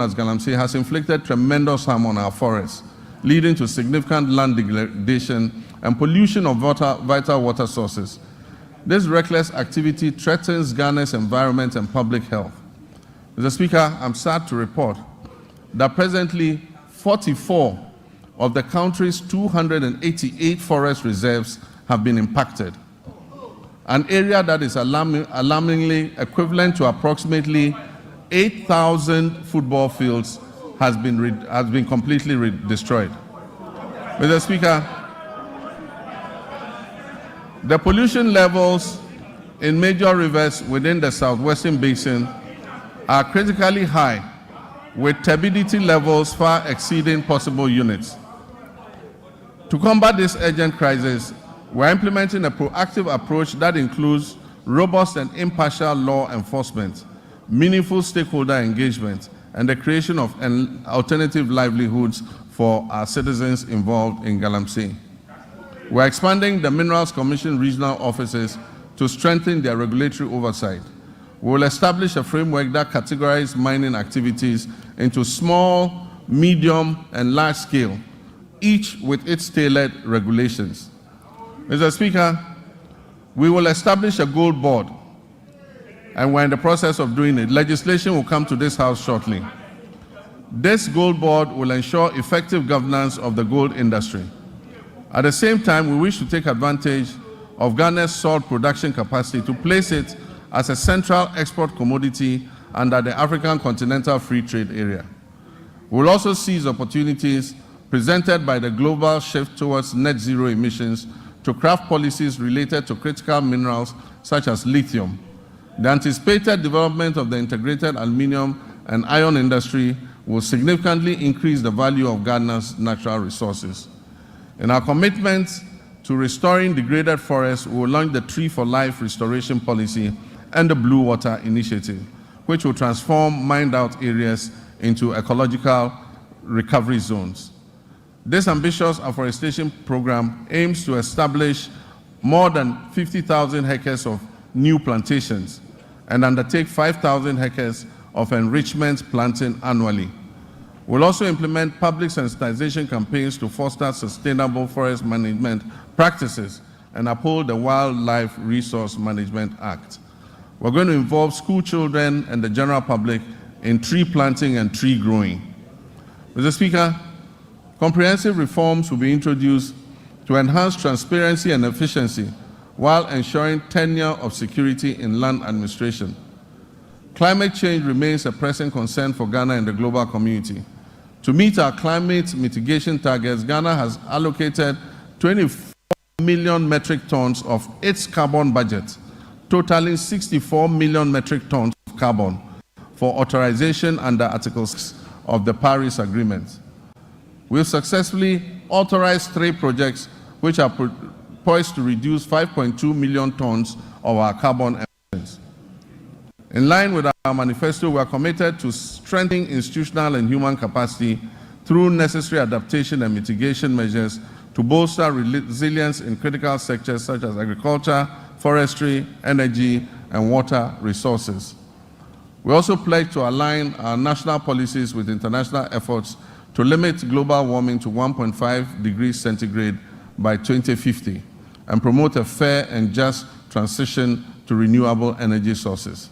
as Galamsey has inflicted tremendous harm on our forests, leading to significant land degradation and pollution of vital water sources. This reckless activity threatens Ghana's environment and public health. Mr. Speaker, I'm sad to report that presently 44 of the country's 288 forest reserves have been impacted, an area that is alarmingly equivalent to approximately 8,000 football fields has been completely destroyed. Mr. Speaker, the pollution levels in major rivers within the southwestern basin are critically high, with turbidity levels far exceeding possible units. To combat this urgent crisis, we're implementing a proactive approach that includes robust and impartial law enforcement, meaningful stakeholder engagement, and the creation of alternative livelihoods for our citizens involved in Galamsey. We're expanding the Minerals Commission regional offices to strengthen their regulatory oversight. We will establish a framework that categorizes mining activities into small, medium, and large scale, each with its tailored regulations. Mr. Speaker, we will establish a gold board, and we're in the process of doing it. Legislation will come to this House shortly. This gold board will ensure effective governance of the gold industry. At the same time, we wish to take advantage of Ghana's salt production capacity to place it as a central export commodity under the African Continental Free Trade Area. We will also seize opportunities presented by the global shift towards net zero emissions to craft policies related to critical minerals such as lithium. The anticipated development of the integrated aluminium and iron industry will significantly increase the value of Ghana's natural resources. In our commitment to restoring degraded forests, we will launch the Tree for Life restoration policy and the Blue Water Initiative, which will transform mined-out areas into ecological recovery zones. This ambitious afforestation program aims to establish more than 50,000 hectares of new plantations and undertake 5,000 hectares of enrichment planting annually. We'll also implement public sensitization campaigns to foster sustainable forest management practices and uphold the Wildlife Resource Management Act. We're going to involve school children and the general public in tree planting and tree growing. Mr. Speaker, comprehensive reforms will be introduced to enhance transparency and efficiency while ensuring tenure of security in land administration. Climate change remains a pressing concern for Ghana and the global community. To meet our climate mitigation targets, Ghana has allocated 24 million metric tons of its carbon budget, totaling 64 million metric tons of carbon, for authorization under Article 6 of the Paris Agreement. We've successfully authorized 3 projects which are poised to reduce 5.2 million tons of our carbon emissions. In line with our manifesto, we are committed to strengthening institutional and human capacity through necessary adaptation and mitigation measures to bolster resilience in critical sectors such as agriculture, forestry, energy, and water resources. We also pledge to align our national policies with international efforts to limit global warming to 1.5 degrees centigrade by 2050 and promote a fair and just transition to renewable energy sources.